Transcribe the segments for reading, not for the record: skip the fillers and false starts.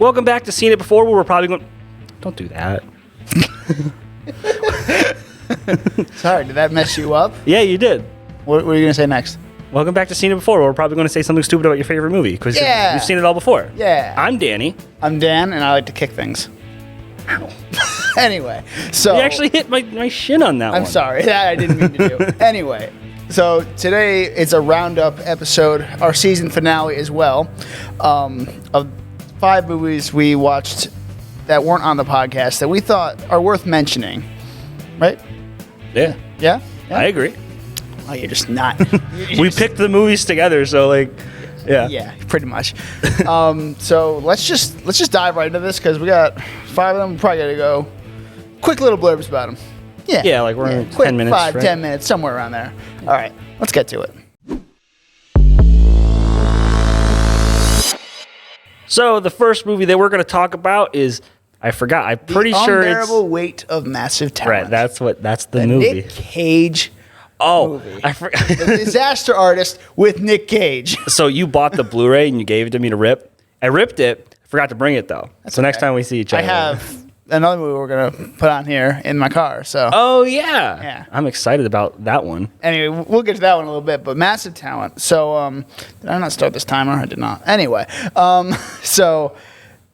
Welcome back to Seen It Before, where we're probably going... Don't do that. Sorry, did that mess you up? Yeah, you did. What were you going to say next? Welcome back to Seen It Before, where we're probably going to say something stupid about your favorite movie, because you've seen it all before. Yeah. I'm Danny. I'm Dan, and I like to kick things. Ow. Anyway, so... You actually hit my shin on that one. I'm sorry, that I didn't mean to do. Anyway, so today it's a roundup episode, our season finale as well, of 5 movies we watched that weren't on the podcast that we thought are worth mentioning, right? Yeah. Yeah? I agree. Oh, you're just not. We picked the movies together, so like, yeah. Yeah, pretty much. So let's just dive right into this because we got 5 of them. We're probably gonna go quick little blurbs about them. Yeah. Yeah, like we're in quick 10 minutes. 5, right? 10 minutes, somewhere around there. All right, let's get to it. So the first movie that we're going to talk about is, I forgot. I'm pretty sure it's Unbearable Weight of Massive Talent. right. That's the movie. Nick Cage. Oh, movie. I forgot. The Disaster Artist with Nick Cage. So you bought the Blu-ray and you gave it to me to rip. I ripped it. I forgot to bring it though. So next time we see each other, I have another movie we're gonna put on here in my car. So Oh yeah. Yeah. I'm excited about that one. anyway, we'll get to that one in a little bit. But Massive Talent. So did I not start this timer? I did not. Anyway, so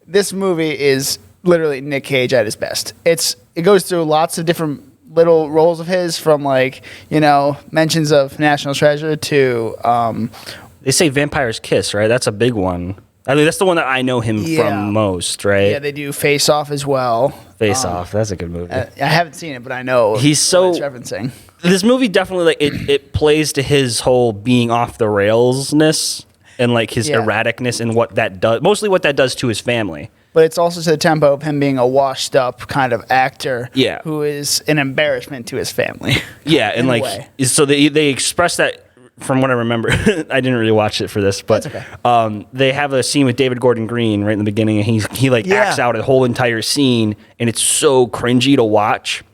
this movie is literally Nick Cage at his best. It goes through lots of different little roles of his, from like, mentions of National Treasure to They say Vampire's Kiss, right? That's a big one. I mean, that's the one that I know him from most, right? yeah, they do Face Off as well. Face Off. That's a good movie. I haven't seen it, but I know He's so- what it's referencing. This movie definitely like it plays to his whole being off the railsness and like his Yeah. erraticness and what that does. Mostly what that does to his family. But it's also to the tempo of him being a washed up kind of actor, Yeah. who is an embarrassment to his family. Yeah, and In a like way. so they express that. From what I remember, I didn't really watch it for this, but That's okay. They have a scene with David Gordon Green right in the beginning, and he like Yeah. acts out a whole entire scene, and it's so cringy to watch.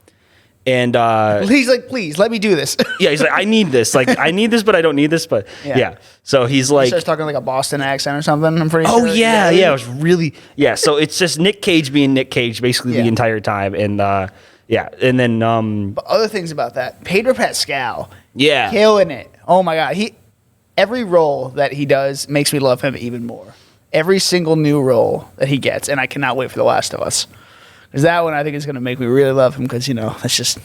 And He's like, please let me do this. yeah, he's like, I need this, like I need this, but I don't need this, but yeah. So he's He like, starts talking like a Boston accent or something. I'm pretty oh sure. yeah, it was really So it's just Nick Cage being Nick Cage basically Yeah. the entire time, and and then But other things about that, Pedro Pascal, yeah, killing it. Oh my god, every role that he does makes me love him even more. Every single new role that he gets, and I cannot wait for The Last of Us. Because that one I think is going to make me really love him. Because that's just.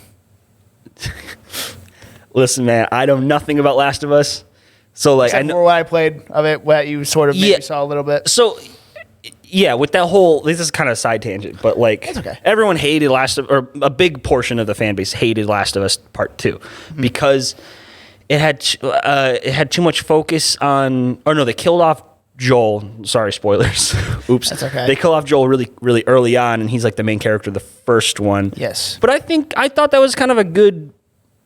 Listen, man, I know nothing about Last of Us, so like Except I know. for what I played of it, what you sort of maybe Yeah. saw a little bit. So, yeah, with that whole, this is kind of a side tangent, but like, That's okay. everyone hated or a big portion of the fan base hated Last of Us Part 2 Mm-hmm. because it had too much focus on, or no, they killed off Joel. Sorry, spoilers. Oops. That's okay. They kill off Joel really, really early on, and he's like the main character of the first one. Yes. But I thought that was kind of a good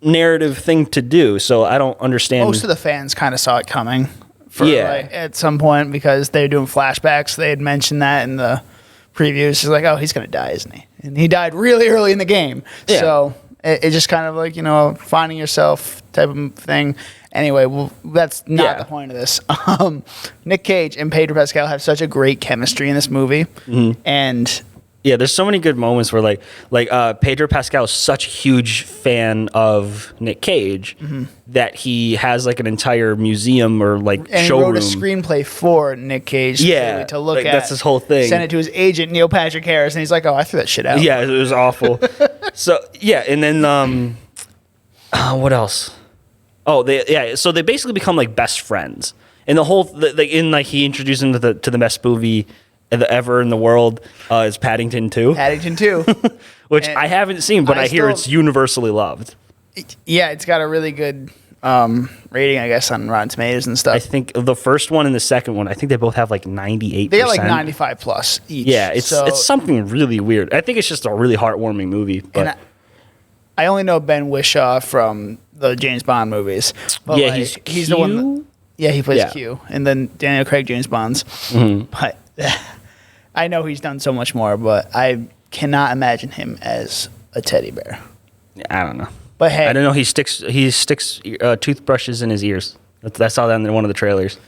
narrative thing to do, so I don't understand. Most of the fans kind of saw it coming. Yeah. At some point, because they're doing flashbacks. They had mentioned that in the previews. It's like, oh, he's going to die, isn't he? And he died really early in the game. Yeah. So it's just kind of like, finding yourself type of thing. Anyway, well, that's not the point of this. Nick Cage and Pedro Pascal have such a great chemistry in this movie. Mm-hmm. And Yeah, there's so many good moments where like Pedro Pascal is such a huge fan of Nick Cage that he has like an entire museum or like he showroom. wrote a screenplay for Nick Cage to look like, at. that's his whole thing. Sent it to his agent, Neil Patrick Harris, and he's like, oh, I threw that shit out. Yeah, it was awful. So yeah, and then what else? Oh, so they basically become like best friends, and the whole he introduced him to the best movie ever in the world is Paddington 2. Paddington 2. Which And I haven't seen, but I hear it's universally loved. Yeah, it's got a really good rating, I guess, on Rotten Tomatoes and stuff. I think the first one and the second one, I think they both have like 98%. They got like 95 plus each. Yeah, it's something really weird. I think it's just a really heartwarming movie. But And I only know Ben Whishaw from the James Bond movies. But yeah, like, he's the one. Q? Yeah, he plays Yeah. Q, and then Daniel Craig James Bonds. But I know he's done so much more, but I cannot imagine him as a teddy bear. I don't know. But hey, I don't know. He sticks toothbrushes in his ears. I saw that in one of the trailers.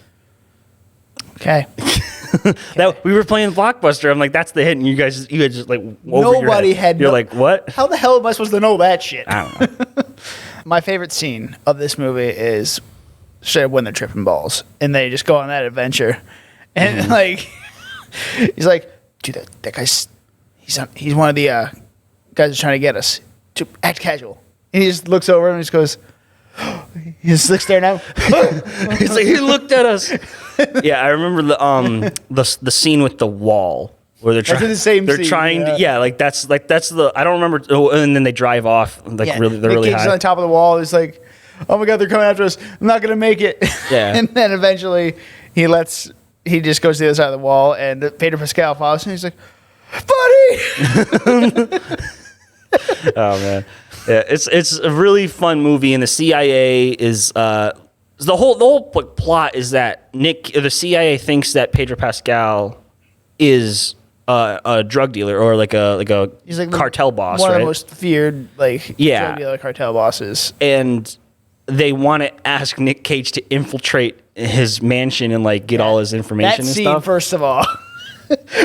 Okay. That we were playing Blockbuster. I'm like, that's the hit, and you guys just like over Nobody your head. had. You're like, what? How the hell am I supposed to know that shit? I don't know. My favorite scene of this movie is straight up when they're tripping balls and they just go on that adventure, and like he's like, dude, that guy's he's one of the guys that's trying to get us to act casual, and he just looks over and just goes. He just looks there now. He's like, he looked at us. Yeah, I remember the scene with the wall where they're trying. That's the same They're scene, trying yeah. to, yeah, like that's the. I don't remember. Oh, and then they drive off. Like Yeah. really, they're Nick really Cage's high. on top of the wall. He's like, "Oh my god, they're coming after us. I'm not gonna make it." Yeah. And then eventually he just goes to the other side of the wall, and Pedro Pascal follows him. He's like, "Buddy." Oh man, yeah, it's a really fun movie, and the CIA is the whole like, plot is that the CIA thinks that Pedro Pascal is a drug dealer or like a He's like cartel boss, one right? of the most feared Yeah. drug dealer cartel bosses. And they want to ask Nick Cage to infiltrate his mansion and like get all his information That and scene, stuff. first of all,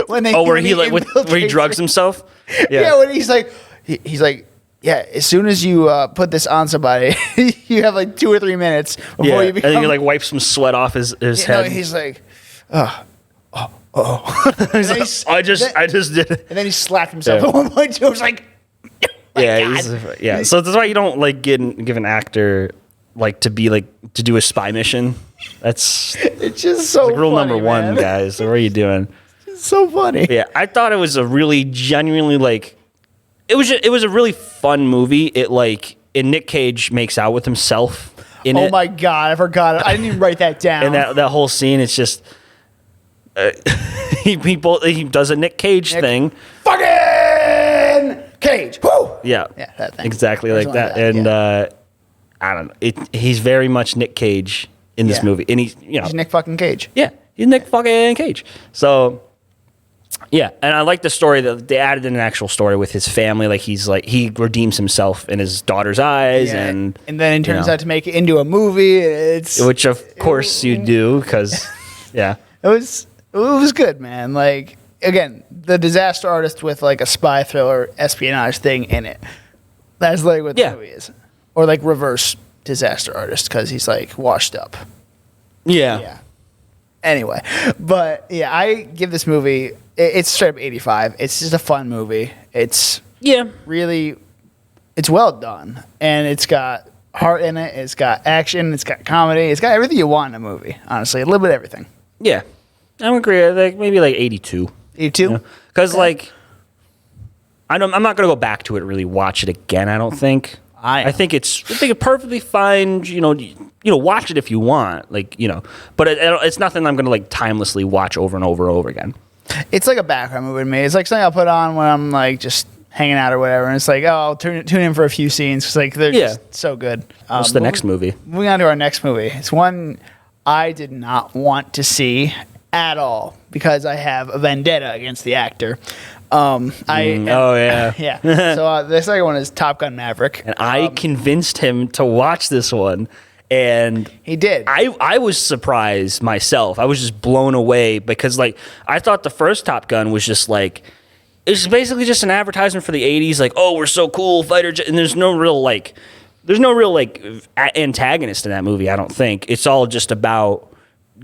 when they Where when he like where he infiltrates drugs it. himself. Yeah, when he's like, yeah, as soon as you put this on somebody, you have like 2 or 3 minutes before Yeah, you and become. then he like wipes some sweat off his you head. know, he's like, oh. He's like, I just did it. And then he slapped himself Yeah. at one point too. I was like, my Yeah, God. yeah. So that's why you don't like give an actor like to do a spy mission. That's It's just so like rule funny, number one, man. guys. What are you doing? It's so funny. Yeah, I thought it was a really genuinely like it was a really fun movie. And Nick Cage makes out with himself in it. Oh my God, I forgot it. I didn't even write that down. And that whole scene, it's just he does a Nick Cage thing. fucking Cage. Woo! Yeah, Yeah, that thing. exactly There's like one that. of that, And yeah. I don't know. He's very much Nick Cage in this Yeah. movie, and he's He's Nick fucking Cage. yeah, he's Nick fucking Cage. So yeah, and I like the story that they added in an actual story with his family. Like he redeems himself in his daughter's eyes, Yeah, and then it turns know. out to make it into a movie. which of course you do because yeah. It was good, man. Like again, the disaster artist with like a spy thriller espionage thing in it. That's like what the Yeah. movie is, or like reverse disaster artist because he's like washed up. Yeah. Anyway, but yeah, I give this movie. It's straight up 85. It's just a fun movie. It's Yeah. really, it's well done, and it's got heart in it. It's got action. It's got comedy. It's got everything you want in a movie. Honestly, a little bit of everything. Yeah. I would agree. Like maybe like 82. 82. Because like I'm not gonna go back to it really watch it again. I don't think. I think it's perfectly fine. Watch it if you want. But it's nothing I'm gonna like timelessly watch over and over and over again. It's like a background movie to me. It's like something I'll put on when I'm like just hanging out or whatever. And it's like, oh, I'll tune in for a few scenes because like they're just so good. What's the next movie? Moving on to our next movie. It's one I did not want to see at all because I have a vendetta against the actor. Oh yeah. Yeah. So the second one is Top Gun Maverick. And I convinced him to watch this one, and He did. I was surprised myself. I was just blown away because like I thought the first Top Gun was just like it's basically just an advertisement for the 80s, like, oh, we're so cool, fighter jet, and there's no real antagonist in that movie, I don't think. It's all just about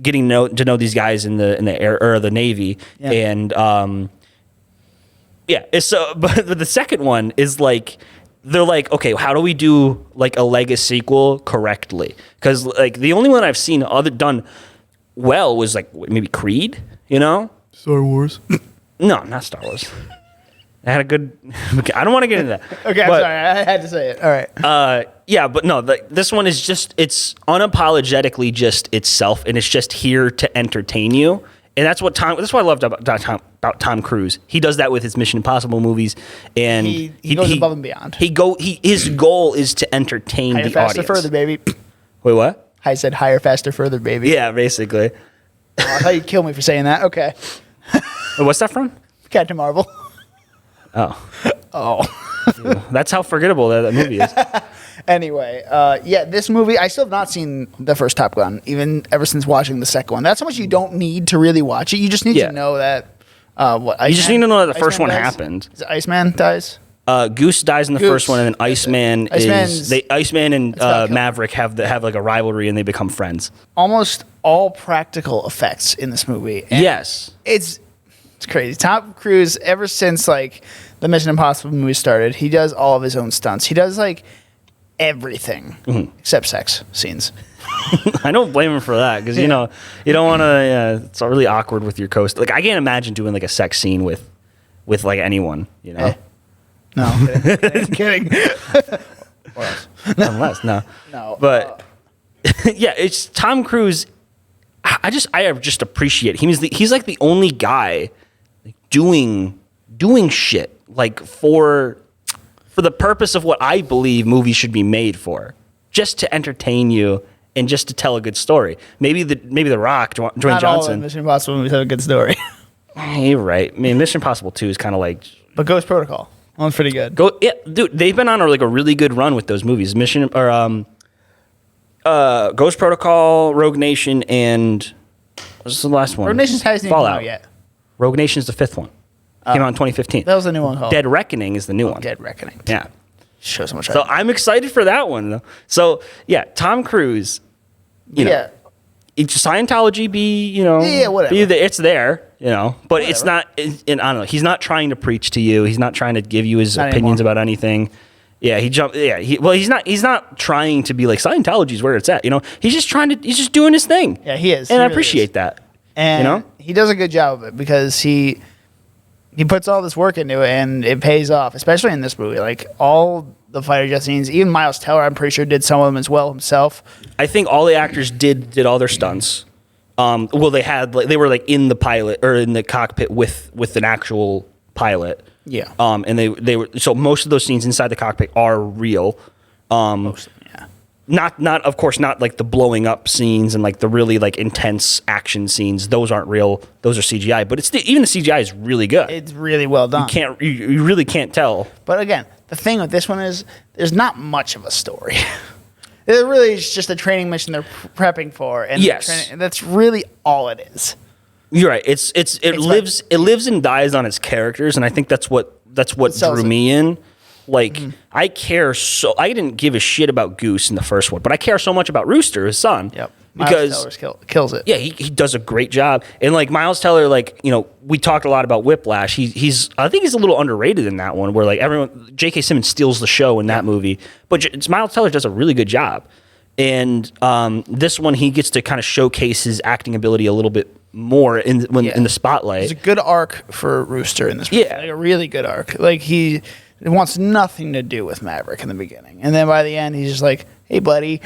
getting to know these guys in the air or the Navy. Yeah. And it's but the second one is like they're like, okay, how do we do like a Lego sequel correctly? Because like the only one I've seen done well was like maybe Creed, Star Wars. No, not Star Wars. I had a good. I don't want to get into that. Okay, I'm But, sorry. I had to say it. All right. Yeah, but no, this one is it's unapologetically just itself, and it's just here to entertain you. And that's what that's what I loved about Tom Cruise. He does that with his Mission Impossible movies, and He goes above and beyond. His goal is to entertain Higher, the faster, audience. further, baby. Wait, what? I said higher, faster, further, baby. Yeah, basically. I thought you'd kill me for saying that. Okay. Wait, what's that from? Captain Marvel. Oh, Oh. that's how forgettable that movie is. Anyway, yeah, this movie, I still have not seen the first Top Gun, even ever since watching the second one. That's how much you don't need to really watch it. You just need to know that. You just need to know that the first one dies? happened. Is it Iceman dies? Goose dies in the first one, and then Iceman and about Maverick have like a rivalry, and they become friends. Almost all practical effects in this movie. And Yes. It's crazy. Tom Cruise, ever since like the Mission Impossible movie started, he does all of his own stunts. He does like everything except sex scenes. I don't blame him for that because you know you don't want to. It's really awkward with your coast. Like I can't imagine doing like a sex scene with like anyone. You know. No, kidding. Or else. Unless no. But yeah, it's Tom Cruise. I just appreciate him. He's like the only guy doing shit like for the purpose of what I believe movies should be made for, just to entertain you and just to tell a good story. Maybe the Rock, Dwayne Not Johnson. all of Mission Impossible movies have a good story. You're right. I mean, Mission Impossible 2 is kind of like. But Ghost Protocol, that one's pretty good. Yeah, dude, they've been on a really good run with those movies. Ghost Protocol, Rogue Nation, and what's the last one? Rogue Nation hasn't even come out yet. Rogue Nation's the fifth one. Came out in 2015. That was the new one called Dead Reckoning is the new one. Dead Reckoning. Yeah. Shows so much. So I'm excited for that one. Though. So yeah, Tom Cruise. You know, it's Scientology. Whatever. It's there. You know, but it's not. And I don't know. He's not trying to preach to you. He's not trying to give you his opinions about anything. Yeah, he jumped. Yeah, he's not. He's not trying to be like Scientology is where it's at. You know, he's just trying to. He's just doing his thing. Yeah, he is. And I really appreciate that. And you know, he does a good job of it because he puts all this work into it and it pays off, especially in this movie. Like all the fighter jet scenes, even Miles Teller, I'm pretty sure did some of them as well himself. I think all the actors did all their stunts. Well, they were like in the pilot or in the cockpit with an actual pilot. Yeah. And they were, so most of those scenes inside the cockpit are real. Most of them, yeah. Not of course not like the blowing up scenes and like the really like intense action scenes. Those aren't real. Those are CGI. But even the CGI is really good. It's really well done. You really can't tell. But again, the thing with this one is there's not much of a story. It really is just a training mission they're prepping for, and yes, that's really all it is. You're right. It lives and dies on its characters, and I think that's what drew me in. Like I didn't give a shit about Goose in the first one, but I care so much about Rooster, his son. Yep. Because Miles Teller kills it. Yeah, he does a great job. And like Miles Teller, like, you know, we talked a lot about Whiplash. I think he's a little underrated in that one where like J.K. Simmons steals the show in that movie. But Miles Teller does a really good job. And this one he gets to kind of showcase his acting ability a little bit more in the spotlight. It's a good arc for Rooster in this movie. Yeah. Like a really good arc. Like he wants nothing to do with Maverick in the beginning. And then by the end he's just like, hey, buddy.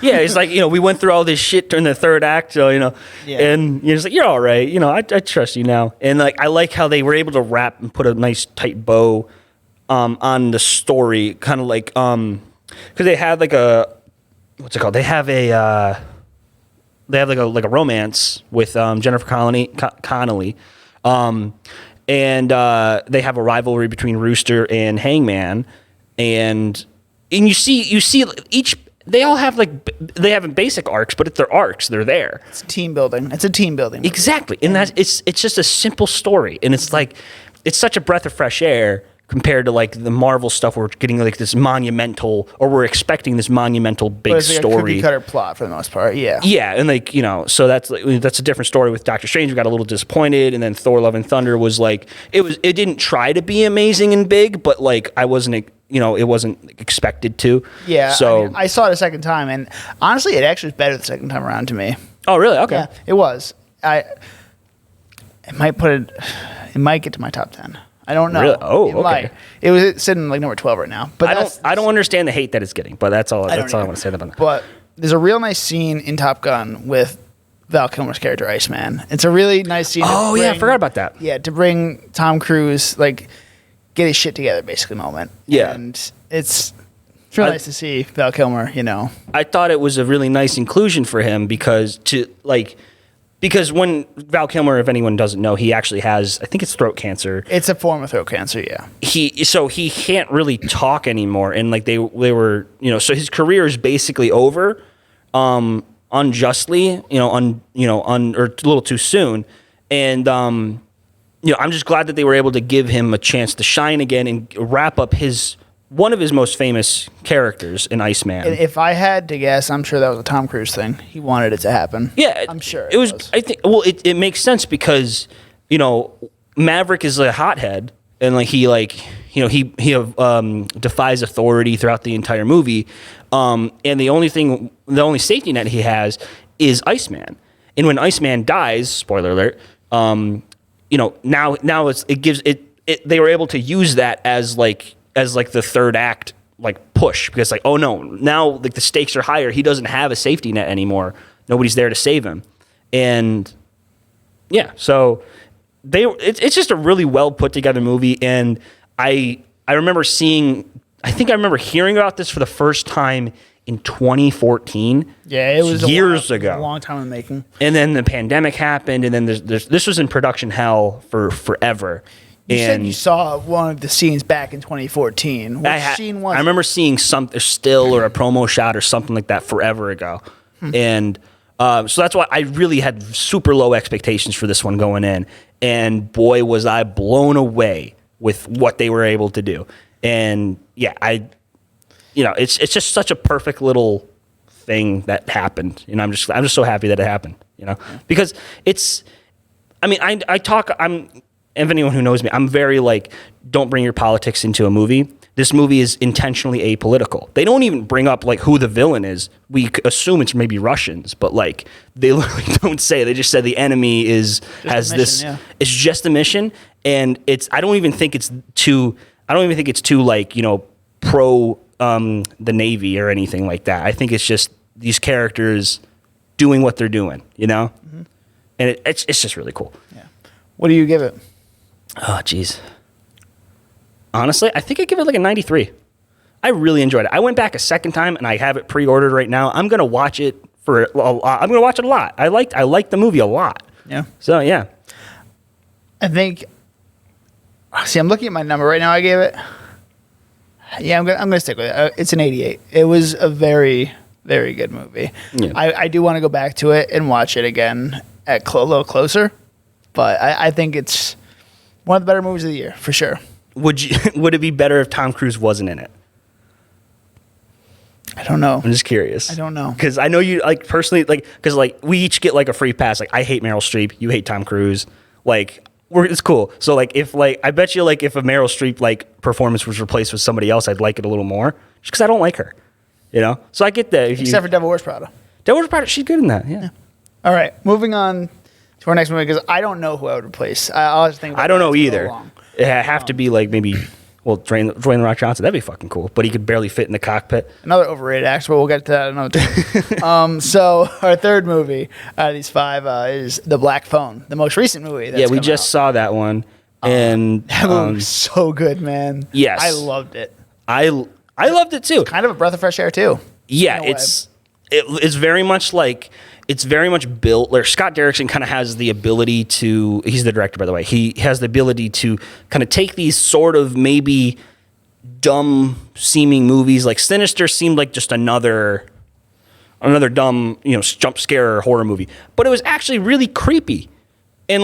Yeah, it's like, you know, we went through all this shit during the third act, so, you know, and you're just like, you're all right. You know, I trust you now. And, like, I like how they were able to wrap and put a nice tight bow on the story, kind of like, because they had, like, what's it called? They have like a romance with Jennifer Connelly. And they have a rivalry between Rooster and Hangman. And you see they all have they have basic arcs, but if they're arcs, they're there. It's team building. It's a team building movie. Exactly. And it's just a simple story. And it's like, it's such a breath of fresh air compared to like the Marvel stuff where we're getting like this monumental, or we're expecting this monumental big it's like story. A cookie cutter plot for the most part. Yeah. Yeah. And like, you know, so that's a different story with Doctor Strange. We got a little disappointed. And then Thor Love and Thunder was like, it didn't try to be amazing and big, but like it wasn't expected to. Yeah. So I saw it a second time, and honestly, it actually was better the second time around to me. Oh, really? Okay. Yeah, it was. It might get to my top 10. I don't know. Really? Oh, it okay. might. It was sitting like number 12 right now. But I don't understand the hate that it's getting, but that's all I want to say about that. But there's a real nice scene in Top Gun with Val Kilmer's character Iceman. It's a really nice scene. Oh yeah, I forgot about that. Yeah, to bring Tom Cruise like get his shit together basically moment. Yeah. And it's really nice to see Val Kilmer, you know. I thought it was a really nice inclusion for him because Because when Val Kilmer, if anyone doesn't know, he actually has, I think it's throat cancer. It's a form of throat cancer, yeah. He can't really talk anymore, and like they were, so his career is basically over, unjustly, or a little too soon, and I'm just glad that they were able to give him a chance to shine again and wrap up one of his most famous characters in Iceman. If I had to guess, I'm sure that was a Tom Cruise thing. He wanted it to happen. Yeah, I'm sure it was. I think. Well, it makes sense because Maverick is a hothead, and he defies authority throughout the entire movie, and the only safety net he has is Iceman. And when Iceman dies, spoiler alert, now they were able to use that as the third act push, because oh no, now the stakes are higher. He doesn't have a safety net anymore. Nobody's there to save him. And yeah, so it's just a really well put together movie. And I remember hearing about this for the first time in 2014. Yeah, it was years ago, a long time in the making. And then the pandemic happened, and then this was in production hell for forever. You said you saw one of the scenes back in 2014. What scene was it? I remember seeing a still or a promo shot or something like that forever ago. And so that's why I really had super low expectations for this one going in. And boy, was I blown away with what they were able to do. And yeah, it's just such a perfect little thing that happened. I'm just so happy that it happened, because if anyone who knows me, I'm very don't bring your politics into a movie. This movie is intentionally apolitical. They don't even bring up who the villain is. We assume it's maybe Russians, but they literally don't say. They just said the enemy has this. Yeah. It's just a mission, and I don't even think it's too pro the Navy or anything like that. I think it's just these characters doing what they're doing, and it's just really cool. Yeah. What do you give it? Oh, geez. Honestly, I think I give it a 93. I really enjoyed it. I went back a second time, and I have it pre-ordered right now. I'm gonna watch it I'm gonna watch it a lot. I liked the movie a lot. Yeah. So yeah. I think. See, I'm looking at my number right now. I gave it. Yeah, I'm gonna stick with it. It's an 88. It was a very, very good movie. Yeah. I do want to go back to it and watch it again at a little closer, but I think it's one of the better movies of the year for sure. Would it be better if Tom Cruise wasn't in it? I don't know. I'm just curious. I don't know, because I know you personally because we each get a free pass. I hate Meryl Streep. You hate Tom Cruise. It's cool. So if I bet you if a Meryl Streep performance was replaced with somebody else, I'd like it a little more, just because I don't like her. So I get that. Except for Devil Wears Prada. Devil Wears Prada, she's good in that. Yeah. All right, moving on to our next movie, because I don't know who I would replace. I'll just think about I don't know either. It have to be maybe Dwayne The Rock Johnson. That'd be fucking cool. But he could barely fit in the cockpit. Another overrated actor, but we'll get to that another time. So our third movie out of these five is The Black Phone, the most recent movie. That's we just saw that one, and that movie was so good, man. Yes, I loved it. I loved it too. It's kind of a breath of fresh air too. Yeah, it's very much it's very much built. Scott Derrickson kind of has the ability to. He's the director, by the way. He has the ability to kind of take these sort of maybe dumb seeming movies. Sinister seemed like just another dumb jump scare or horror movie, but it was actually really creepy. And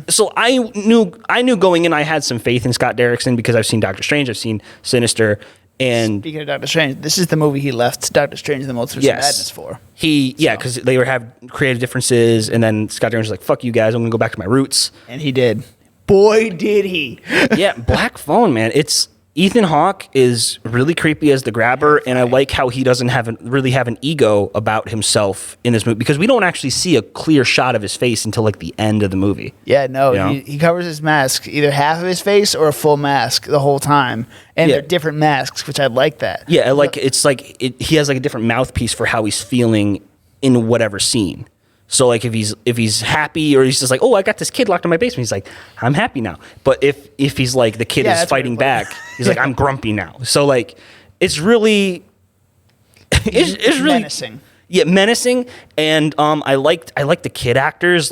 so I knew going in, I had some faith in Scott Derrickson because I've seen Doctor Strange, I've seen Sinister. And speaking of Doctor Strange, this is the movie he left Doctor Strange in the Multiverse of Madness for. Because they would have creative differences, and then Scott Derrickson was like, "Fuck you guys, I'm gonna go back to my roots." And he did. Boy, did he! Yeah, Black Phone, man. It's Ethan Hawke is really creepy as the grabber, and I like how he doesn't really have an ego about himself in this movie, because we don't actually see a clear shot of his face until the end of the movie. Yeah, no, he covers his mask, either half of his face or a full mask the whole time, and they're different masks, which I like that. Yeah, he has a different mouthpiece for how he's feeling in whatever scene. So if he's happy, or he's just oh, I got this kid locked in my basement, he's like, I'm happy now. But if he's the kid is fighting back, he's I'm grumpy now. So it's really it's really menacing. menacing, and I liked the kid actors,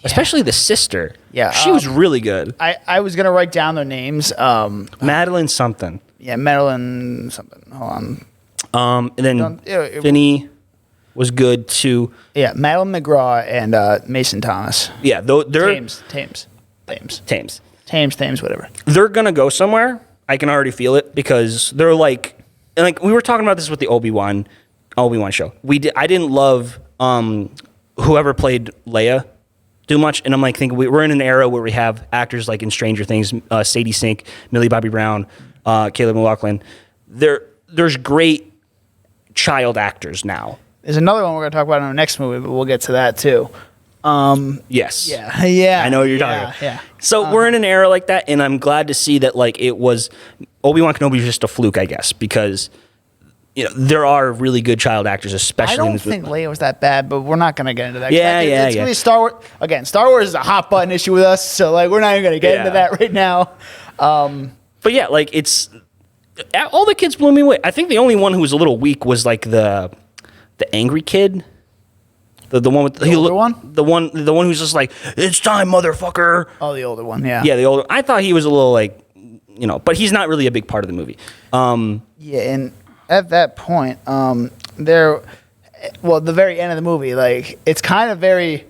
especially the sister. Yeah, she was really good. I was gonna write down their names. Madeline something. Yeah, Madeline something. Hold on. And then Finney was good too. Yeah, Madeline McGraw and Mason Thomas. Yeah, they're Thames, whatever. They're gonna go somewhere. I can already feel it because they're like we were talking about this with the Obi-Wan show. I didn't love whoever played Leia too much, and I'm like thinking we're in an era where we have actors like in Stranger Things, Sadie Sink, Millie Bobby Brown, Caleb McLaughlin. There's great child actors now. There's another one we're gonna talk about in our next movie, but we'll get to that too. Yes. Yeah. I know what you're talking about. Yeah. So we're in an era like that, and I'm glad to see that like it was Obi-Wan Kenobi was just a fluke, I guess, because there are really good child actors, especially. I don't think Leia was that bad, but we're not gonna get into that. It's really Star Wars. Again, Star Wars is a hot button issue with us, so like we're not even gonna get into that right now. But yeah, like it's all the kids blew me away. I think the only one who was a little weak was like the angry kid. The one with the older one? The one who's just like, it's time, motherfucker. Oh, the older one, yeah. Yeah, the older. I thought he was a little like, but he's not really a big part of the movie. Yeah, and at that point, the very end of the movie, like it's kind of very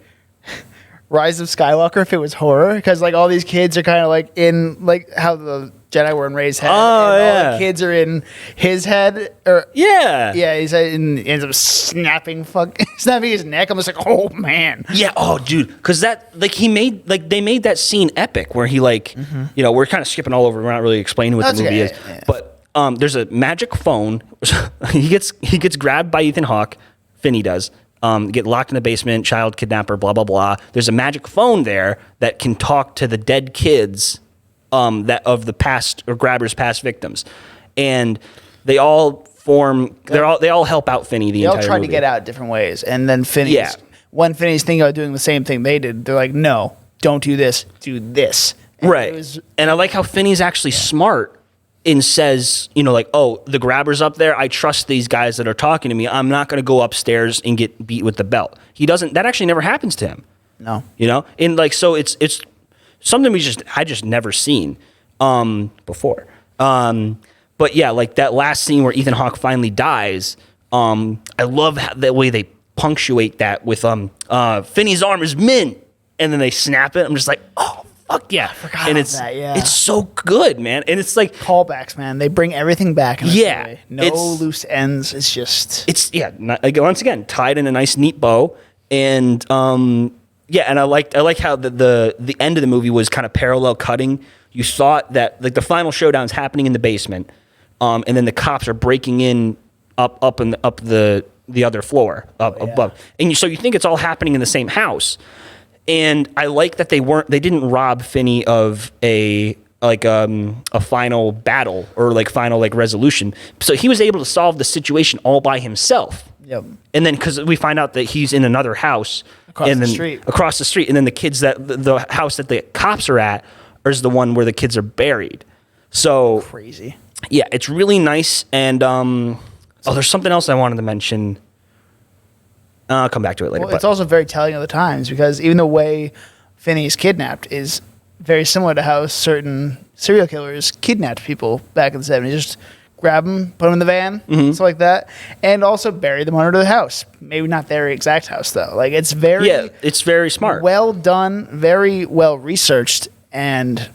Rise of Skywalker if it was horror, because like all these kids are kind of like in like how the Jedi were in Rey's head. Oh, and yeah. all the kids are in his head. He's ends up snapping his neck. I'm just like, oh man. Yeah. Oh, dude. Because that they made that scene epic where he like, we're kind of skipping all over. We're not really explaining what the movie is, but there's a magic phone. he gets grabbed by Ethan Hawke. Finney does. Get locked in the basement. Child kidnapper. Blah blah blah. There's a magic phone there that can talk to the dead kids. That of the past or Grabber's past victims, and they all form. They all help out Finney the entire movie. They all tried to get out different ways, and then when Finney's thinking about doing the same thing they did, they're like, "No, don't do this. Do this." And right. And I like how Finney's actually smart and says, like, "Oh, the Grabber's up there. I trust these guys that are talking to me. I'm not going to go upstairs and get beat with the belt." He doesn't. That actually never happens to him. No. And like so, it's. Something I just never seen before. But yeah, like that last scene where Ethan Hawke finally dies. I love the way they punctuate that with Finney's arm is mint, and then they snap it. I'm just like, oh fuck yeah! I forgot about that. Yeah, it's so good, man. And it's like callbacks, man. They bring everything back. In this movie. No loose ends. Once again tied in a nice neat bow, and yeah, and I like how the end of the movie was kind of parallel cutting. You thought that like the final showdown's happening in the basement, and then the cops are breaking in up the other floor above, and so you think it's all happening in the same house. And I like that they didn't rob Finney of a final battle or like final like resolution. So he was able to solve the situation all by himself. Yep. And then because we find out that he's in another house across the street, and then the kids the house that the cops are at is the one where the kids are buried. So crazy. Yeah, it's really nice. And there's something else I wanted to mention. I'll come back to it later. Well, it's also very telling of the times, because even the way Finney is kidnapped is very similar to how certain serial killers kidnapped people back in the 70s. Just grab them, put them in the van, stuff like that, and also bury them under the house. Maybe not their exact house, though. Like, it's very smart. Well done, very well researched, and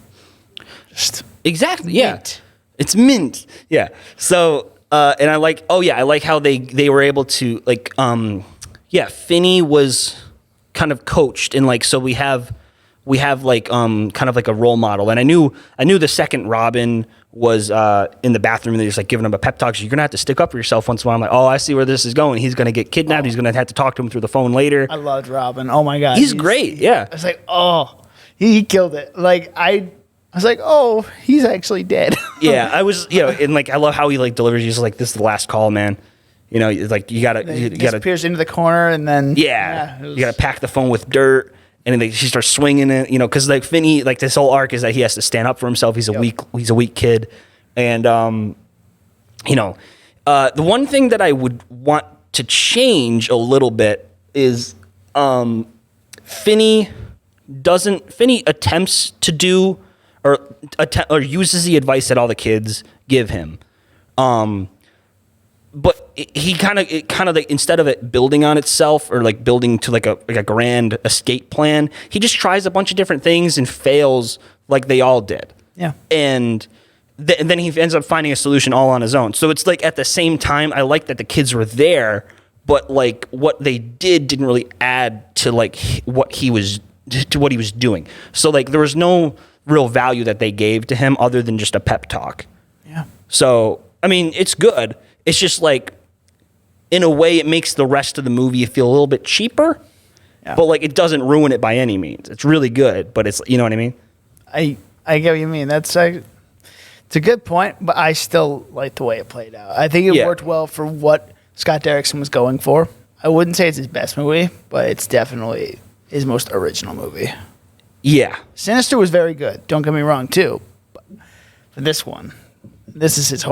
just exactly, mint. It's mint. Yeah. So, and I like how they were able to, like, Finney was kind of coached, and, like, so we have like kind of like a role model. And I knew the second Robin was in the bathroom, and they're just like giving him a pep talk. So you're gonna have to stick up for yourself once in a while. I'm like, oh, I see where this is going. He's gonna get kidnapped. He's gonna have to talk to him through the phone later. I loved Robin. Oh my god, he's great. Yeah, I was like, oh, he killed it. Like I was like, oh, he's actually dead. Yeah, I was. And like I love how he like delivers. He's like, this is the last call, man. Like you gotta disappears into the corner, and then you gotta pack the phone with dirt. And then she starts swinging it, because like Finney, like this whole arc is that he has to stand up for himself. He's a weak kid, and the one thing that I would want to change a little bit is Finney attempts to do or uses the advice that all the kids give him. But he kind of like, instead of it building on itself or like building to like a grand escape plan, he just tries a bunch of different things and fails like they all did. Yeah. And then he ends up finding a solution all on his own. So it's like at the same time, I like that the kids were there, but like what they didn't really add to like what he was doing. So like there was no real value that they gave to him other than just a pep talk. Yeah. So I mean, it's good. It's just like, in a way, it makes the rest of the movie feel a little bit cheaper, but like it doesn't ruin it by any means. It's really good, but it's, you know what I mean? I get what you mean. It's a good point, but I still like the way it played out. I think it worked well for what Scott Derrickson was going for. I wouldn't say it's his best movie, but it's definitely his most original movie. Yeah. Sinister was very good. Don't get me wrong, too. But for this one, this is his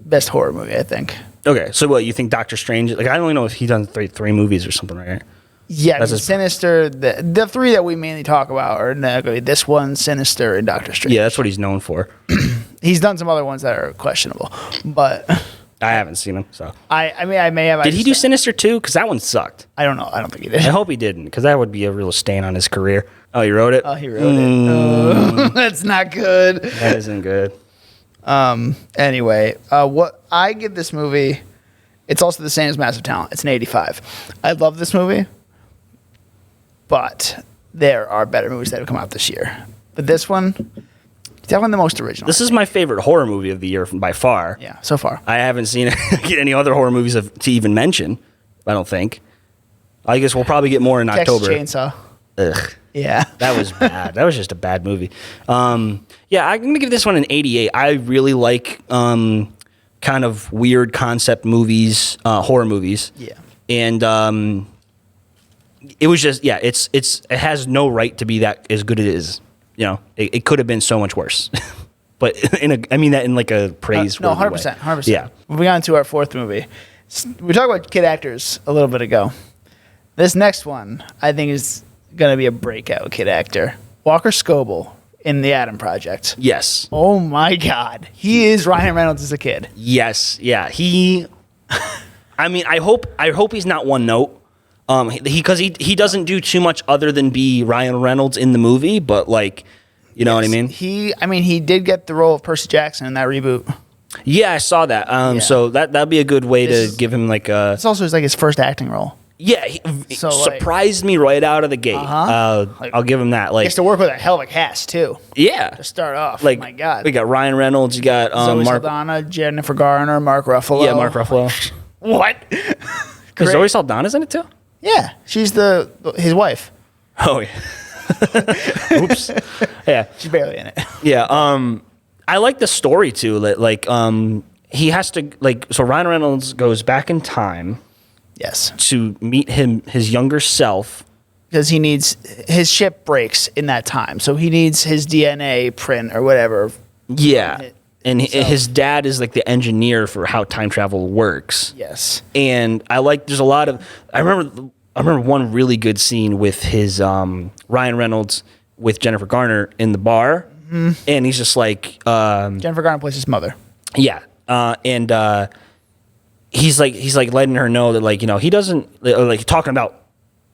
best horror movie, I think. Okay, so what, you think Doctor Strange, like I don't even know if he done three movies or something, right? Yeah, Sinister, the three that we mainly talk about are this one, Sinister, and Doctor Strange. Yeah, that's what he's known for. He's done some other ones that are questionable, but I haven't seen them, so. I mean, I may have. Did he do Sinister 2? Because that one sucked. I don't know. I don't think he did. I hope he didn't, because that would be a real stain on his career. Oh, he wrote it? Oh, he wrote it. Oh, that's not good. That isn't good. Anyway, what I give this movie, it's also the same as Massive Talent. It's an 85. I love this movie, but there are better movies that have come out this year. But this one, definitely the most original. This is my favorite horror movie of the year by far. Yeah, so far. I haven't seen any other horror movies to even mention, I don't think. I guess we'll probably get more in Texas October. Chainsaw. Ugh. Yeah. That was bad. That was just a bad movie. Yeah, I'm going to give this one an 88. I really like kind of weird concept movies, horror movies. Yeah. And it was just, yeah, it has no right to be that as good as it is. You know, it could have been so much worse. But I mean that in like a praise. No, 100%. 100%. Yeah. Moving on to our fourth movie. We talked about kid actors a little bit ago. This next one, I think, is going to be a breakout kid actor. Walker Scobell in The Adam Project. Yes. Oh my God. He is Ryan Reynolds as a kid. Yes. Yeah. I mean, I hope he's not one note. Because he doesn't do too much other than be Ryan Reynolds in the movie, but like, you know what I mean? He did get the role of Percy Jackson in that reboot. Yeah, I saw that. So that'd be a good way to give him like a. It's also his first acting role. Yeah, he surprised me right out of the gate. I'll give him that. Like, he has to work with a hell of a cast too. Yeah, to start off. Like, my God, we got Ryan Reynolds. You got Zoe Mark Saldana, Jennifer Garner, Mark Ruffalo. Yeah, Mark Ruffalo. What? Because Zoe Saldana's in it too. Yeah, she's his wife. Oh yeah. Oops. Yeah, she's barely in it. Yeah. I like the story too. Like, he has to so Ryan Reynolds goes back in time. Yes. To meet his younger self. Because he needs his ship breaks in that time, so he needs his DNA print or whatever. Yeah. And his dad is like the engineer for how time travel works. Yes. And there's a lot of I remember one really good scene with his Ryan Reynolds with Jennifer Garner in the bar. Mm-hmm. And he's just like Jennifer Garner plays his mother. Yeah. And he's like letting her know that, like, you know, he doesn't like talking about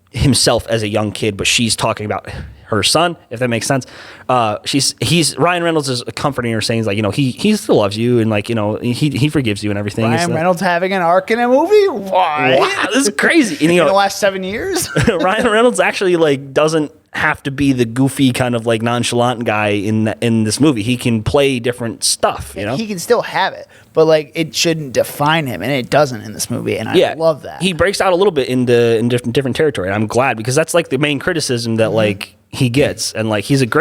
himself as a young kid, but she's talking about her son, if that makes sense. Ryan Reynolds is comforting her, saying, like, you know, he still loves you, and like, you know, he forgives you and everything. Ryan Reynolds having an arc in a movie? Why? Wow, this is crazy. And, you know, in the last 7 years, Ryan Reynolds actually like doesn't have to be the goofy kind of like nonchalant guy in this movie. He can play different stuff, you know? He can still have it, but like it shouldn't define him, and it doesn't in this movie, and I love that. He breaks out a little bit in different territory, and I'm glad, because that's like the main criticism that like he gets, and like he's not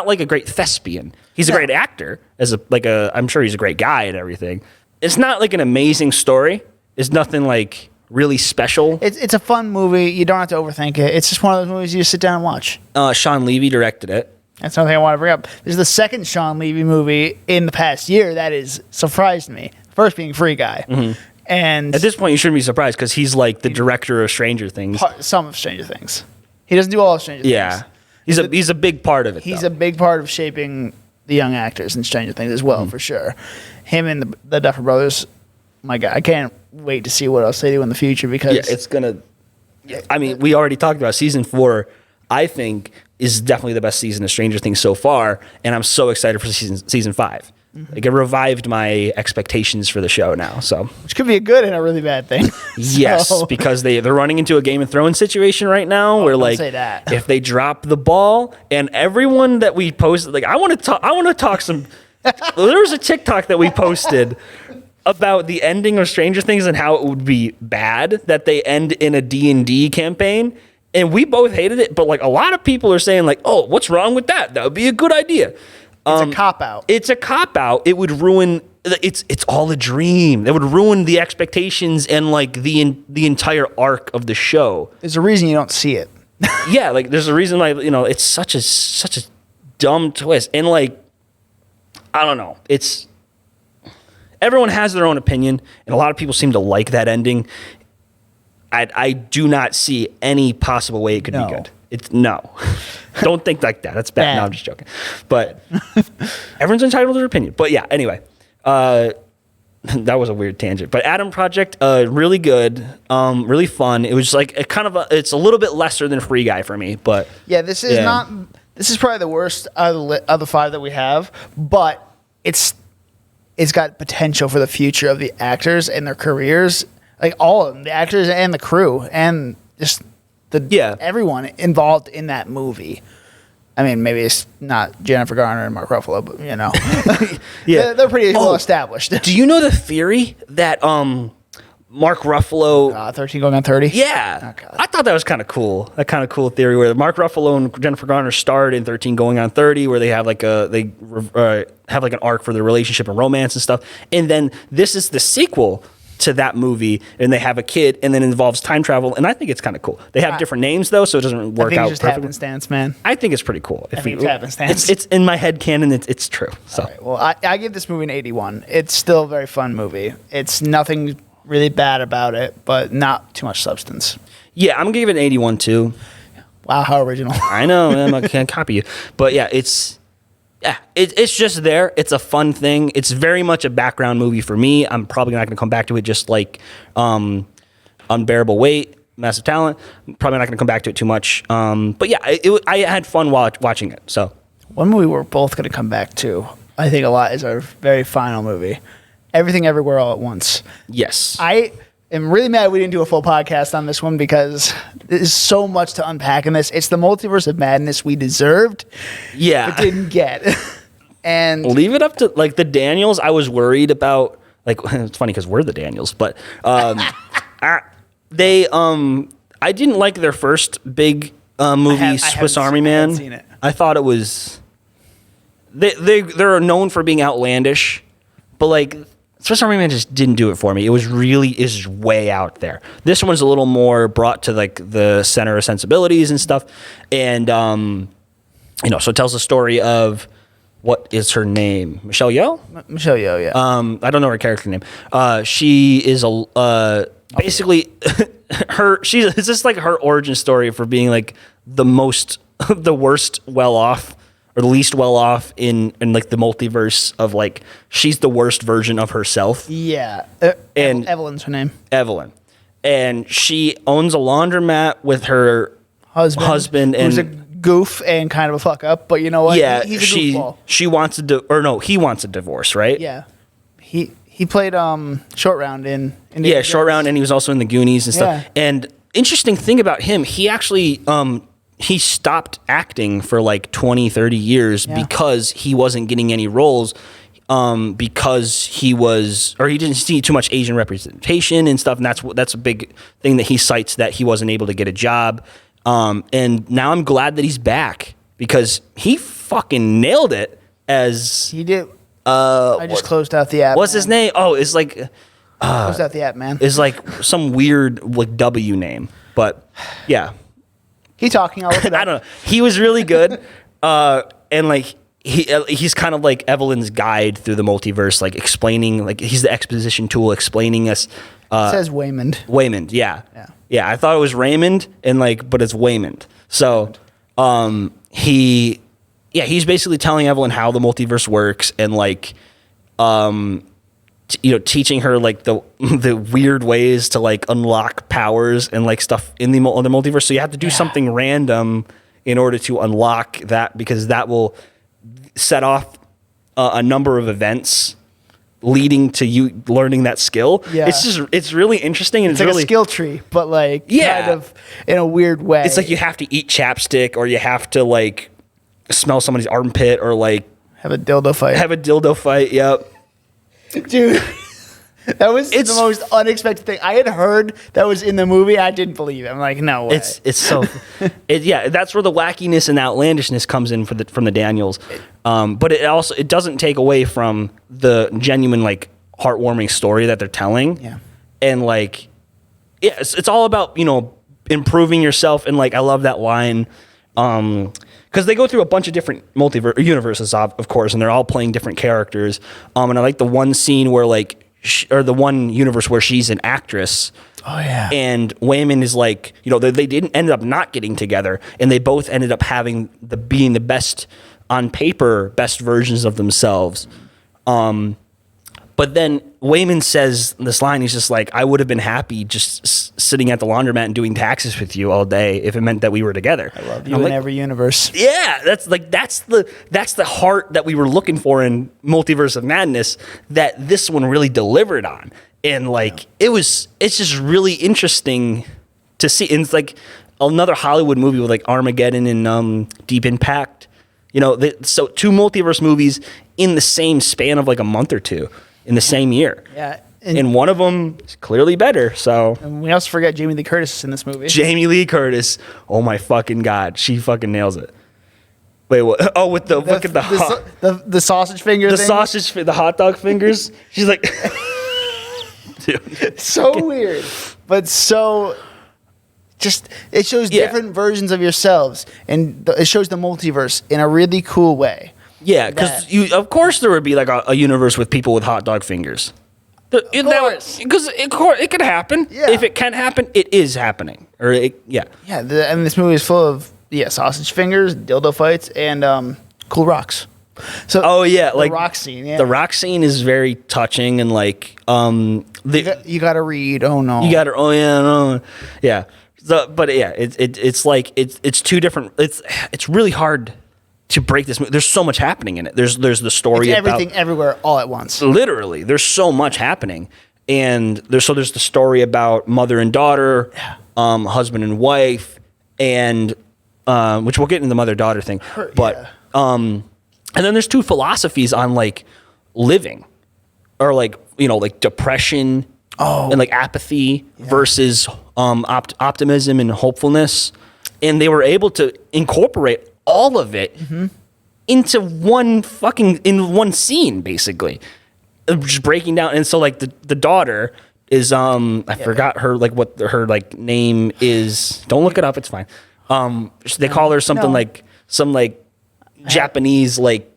like a great thespian. He's a great actor I'm sure he's a great guy and everything. It's not like an amazing story. It's nothing like really special. It's a fun movie. You don't have to overthink it. It's just one of those movies you just sit down and watch. Sean Levy directed it. That's something I want to bring up. This is the second Sean Levy movie in the past year that has surprised me. First being Free Guy. And At this point, you shouldn't be surprised because he's like the director of Stranger Things. some of Stranger Things. He doesn't do all of Stranger Yeah. Things. He's a big part of it. He's though. a big part of shaping the young actors in Stranger Things as well, for sure. Him and the Duffer Brothers, my God, I can't wait to see what else they do in the future because Yeah, it's gonna. I mean, we already talked about season 4. I think is definitely the best season of Stranger Things so far, and I'm so excited for season 5. Like it revived my expectations for the show now. So which could be a good and a really bad thing. yes, So- because they're running into a Game of Thrones situation right now where don't like say that. if they drop the ball and everyone that we posted, like I want to talk some. There was a TikTok that we posted about the ending of Stranger Things and how it would be bad that they end in a D&D campaign. And we both hated it, but like a lot of people are saying like, oh, what's wrong with that? That would be a good idea. It's a cop-out. It's a cop-out. It would ruin, it's all a dream. It would ruin the expectations and like the entire arc of the show. There's a reason you don't see it. Yeah, like there's a reason why, it's such a dumb twist. And like, I don't know. Everyone has their own opinion, and a lot of people seem to like that ending. I do not see any possible way it could No. be good. No. Don't think like that. That's bad. No, I'm just joking. But everyone's entitled to their opinion. But yeah, anyway. That was a weird tangent. But Adam Project, really good, really fun. It was like it's a little bit lesser than Free Guy for me, but Yeah, this is not. This is probably the worst of the 5 that we have, but it's got potential for the future of the actors and their careers, like all of them, the actors and the crew, and just everyone involved in that movie. I mean, maybe it's not Jennifer Garner and Mark Ruffalo, but yeah, they're pretty well established. Do you know the theory that Mark Ruffalo 13 going on 30? Yeah. Oh, God. I thought that was kind of cool. That kind of cool theory where Mark Ruffalo and Jennifer Garner starred in 13 going on 30 where they have like have like an arc for their relationship and romance and stuff. And then this is the sequel to that movie and they have a kid and then it involves time travel and I think it's kind of cool. They have different names though, so it doesn't work I think out it's just perfectly. happenstance, man. I think it's pretty cool. I think it's happenstance. It's in my head canon. It's true. So All right, well, I give this movie an 81. It's still a very fun movie. It's nothing really bad about it, but not too much substance. yeah, I'm gonna give it an 81 too. Wow, how original. I know, man, I can't copy you. But yeah, it's just there. It's a fun thing. It's very much a background movie for me. I'm probably not going to come back to it just like Unbearable Weight, Massive Talent. Probably not going to come back to it too much. But yeah, I had fun watching it. So One movie we're both going to come back to, I think a lot, is our very final movie, Everything Everywhere All at Once. yes, I am really mad we didn't do a full podcast on this one because there's so much to unpack in this. It's the multiverse of madness we deserved, yeah. but didn't get. And Leave it up to like the Daniels. I was worried about like it's funny because we're the Daniels, but I didn't like their first big movie, Swiss Army Man. I haven't seen it. I thought it was they're known for being outlandish, but like Swiss Army Man just didn't do it for me. It was way out there. This one's a little more brought to like the center of sensibilities and stuff, and so it tells the story of. What is her name? Michelle Yeoh? Michelle Yeoh, yeah. I don't know her character name. She is basically it's just like her origin story for being like the worst well off or the least well off in like the multiverse of like she's the worst version of herself. Yeah. And Evelyn's her name. Evelyn. And she owns a laundromat with her husband and who's a goof and kind of a fuck up, but you know what? Yeah, He's a goofball. he wants he wants a divorce, right? Yeah. He played Short Round in Short Round, and he was also in the Goonies and stuff. Yeah. And interesting thing about him, he actually he stopped acting for like 20, 30 years because he wasn't getting any roles because he didn't see too much Asian representation and stuff, and that's a big thing that he cites, that he wasn't able to get a job. And now I'm glad that he's back because he fucking nailed it as He did. I just closed out the app. what's his name? Oh, it's like Closed out the app, man. is like some weird like W name, but yeah, Keep talking. I'll look it up. I don't know. He was really good, and like he's kind of like Evelyn's guide through the multiverse, like explaining, like he's the exposition tool explaining us. It says Waymond. Waymond, yeah. Yeah. Yeah, I thought it was Raymond, and like, but it's Waymond. So, he's basically telling Evelyn how the multiverse works, and like, teaching her like the weird ways to like unlock powers and like stuff in the multiverse. So you have to do something random in order to unlock that, because that will set off a number of events leading to you learning that skill. Yeah. It's really interesting, and It's like really a skill tree, but like Yeah. kind of in a weird way. it's like you have to eat chapstick, or you have to like smell somebody's armpit, or like have a dildo fight. have a dildo fight. Yep. Dude, that was It's- the most unexpected thing. I had heard that was in the movie. I didn't believe it. I'm like, no way. It's so that's where the wackiness and outlandishness comes in from the Daniels. But it doesn't take away from the genuine like heartwarming story that they're telling. Yeah. And like, yeah, it's all about, improving yourself. And like, I love that line. Because they go through a bunch of different universes, of course, and they're all playing different characters. And I like the one scene where like, or the one universe where she's an actress. Oh yeah. And Waymond is like, they didn't end up not getting together, and they both ended up being the best on paper, best versions of themselves. But then Waymond says this line, he's just like, I would have been happy just sitting at the laundromat and doing taxes with you all day if it meant that we were together. I love you in every universe. Yeah, that's the heart that we were looking for in Multiverse of Madness that this one really delivered on. And like it's just really interesting to see. And it's like another Hollywood movie with like Armageddon and Deep Impact. So two multiverse movies in the same span of like a month or two in the same year. Yeah. And one of them is clearly better. So And we also forget Jamie Lee Curtis is in this movie. Jamie Lee Curtis, oh my fucking God, she fucking nails it. Wait, what? Oh, with the look at the sausage finger thing. the hot dog fingers. She's like, dude, So weird, but so just it shows different versions of yourselves, and it shows the multiverse in a really cool way. yeah, because of course there would be like a universe with people with hot dog fingers. course. Because it could happen. Yeah. If it can happen, it is happening. Yeah, and this movie is full of sausage fingers, dildo fights, and cool rocks. So the rock scene. Yeah, the rock scene is very touching, and like you got to read. Oh no, you got to. Oh yeah, no, yeah. But yeah, it's like it's two different. It's really hard to break this. There's so much happening in it. There's the story. It's everything, everywhere, all at once. Literally, there's so much happening, and there's the story about mother and daughter, husband and wife, and which we'll get into the mother-daughter thing. And then there's two philosophies on like living, or like like depression. And like apathy versus optimism and hopefulness, and they were able to incorporate all of it into one scene, basically, just breaking down. And so like the daughter is I forgot her like what her like name is. Don't look it up. It's fine. They call her something like some like Japanese like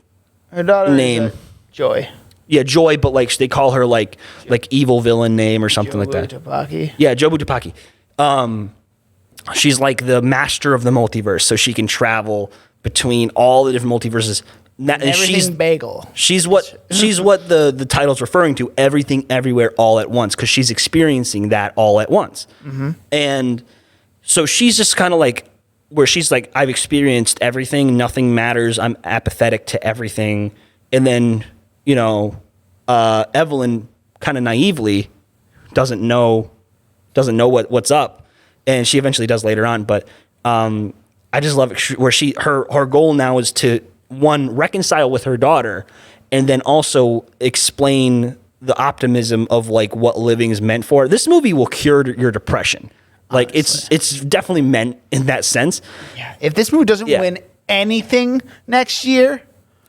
Her daughter name. is Joy. Yeah, Joy, but like they call her like evil villain name or something like that. Topaki. Yeah, Jobu Topaki. She's like the master of the multiverse, so she can travel between all the different multiverses. And Everything bagel. She's what the title's referring to. Everything, everywhere, all at once, because she's experiencing that all at once. And so she's just kind of like where she's like, I've experienced everything. Nothing matters. I'm apathetic to everything. And then Evelyn kind of naively doesn't know what's up, and she eventually does later on. But I just love it where her goal now is to reconcile with her daughter, and then also explain the optimism of like what living is meant for. This movie will cure your depression. Like it's definitely meant in that sense. Yeah. If this movie doesn't win anything next year,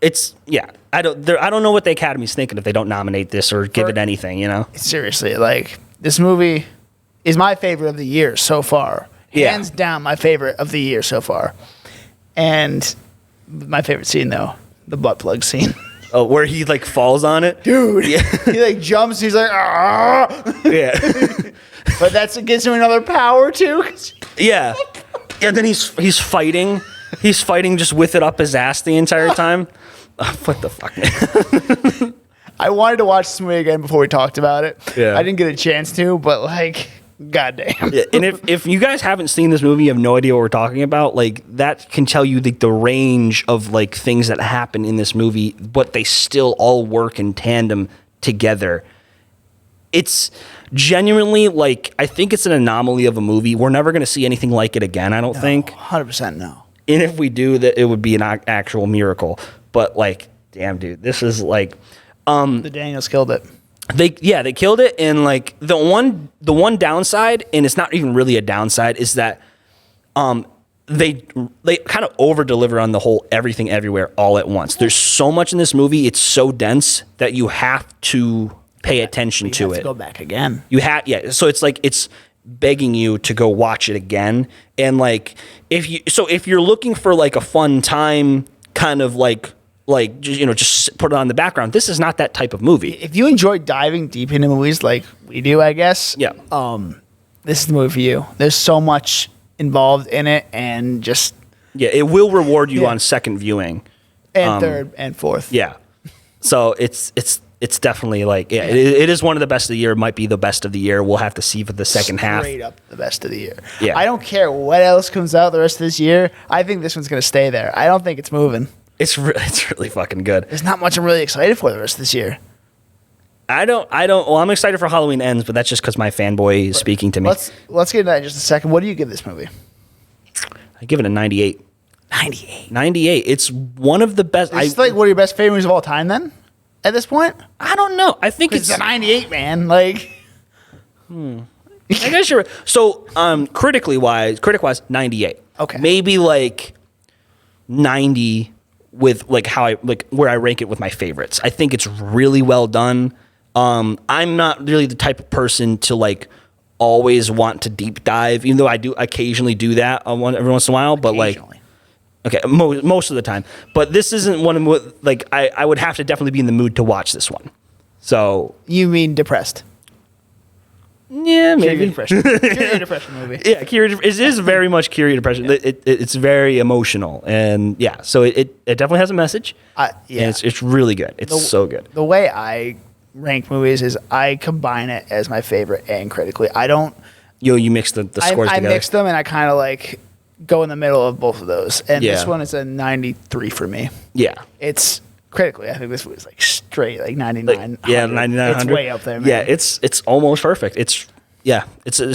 I don't know what the Academy's thinking if they don't nominate this or give it anything, Seriously, like this movie is my favorite of the year so far. Hands down my favorite of the year so far. And my favorite scene though, the butt plug scene. Oh, where he like falls on it, Dude, Yeah, he like jumps. He's like, ah. yeah, But it gives him another power too. yeah. And then he's fighting. He's fighting just with it up his ass the entire time. What the fuck, man? I wanted to watch this movie again before we talked about it. Yeah. I didn't get a chance to, but like, goddamn. Yeah, and if you guys haven't seen this movie, you have no idea what we're talking about. Like that can tell you the range of like things that happen in this movie, but they still all work in tandem together. It's genuinely like I think it's an anomaly of a movie. We're never going to see anything like it again. I don't think. 100% no. And if we do, that it would be an actual miracle. But like, damn, dude, this is like. The Daniels killed it. They killed it, and like the one downside, and it's not even really a downside, is that they kind of over deliver on the whole everything everywhere all at once. There's so much in this movie; it's so dense that you have to pay attention to You have it. to go back again. So it's like it's begging you to go watch it again, and like if you're looking for like a fun time, kind of like just put it on the background. This is not that type of movie. If you enjoy diving deep into movies like we do, I guess. Yeah. This is the movie for you. There's so much involved in it, and just Yeah, it will reward you Yeah. on second viewing. third and fourth. Yeah. So it's definitely like it is one of the best of the year. It might be the best of the year. We'll have to see for the second half. Straight up the best of the year. Yeah. I don't care what else comes out the rest of this year. I think this one's gonna stay there. I don't think it's moving. It's really fucking good. There's not much I'm really excited for the rest of this year. I don't. Well, I'm excited for Halloween Ends, but that's just because my fanboy is speaking to me. Let's get into that in just a second. What do you give this movie? I give it a 98. 98. 98. It's one of the best. It's like one of your best favorite movies of all time then? At this point? I don't know. I think It's it's a 98, man. Like, I guess you're so critic wise 98. Okay. Maybe like 90 with like how I like where I rank it with my favorites. I think it's really well done. I'm not really the type of person to like always want to deep dive, even though I do occasionally do that every once in a while. But like, occasionally. okay, most of the time. But this isn't one of like I would have to definitely be in the mood to watch this one. So You mean depressed? yeah, Curie maybe. depression. Curie depression movie. Yeah, it is very much Curie depression. It's very emotional, and yeah, so it definitely has a message. Yeah. And it's really good. It's so good. The way I rank movies is I combine it as my favorite and critically. I don't. You mix the scores I together. mix them and I kind of like go in the middle of both of those. And Yeah. this one is a 93 for me. Yeah. It's critically, I think this was like straight like 99. Yeah, 100. 99. It's way up there, man. Yeah, it's almost perfect. It's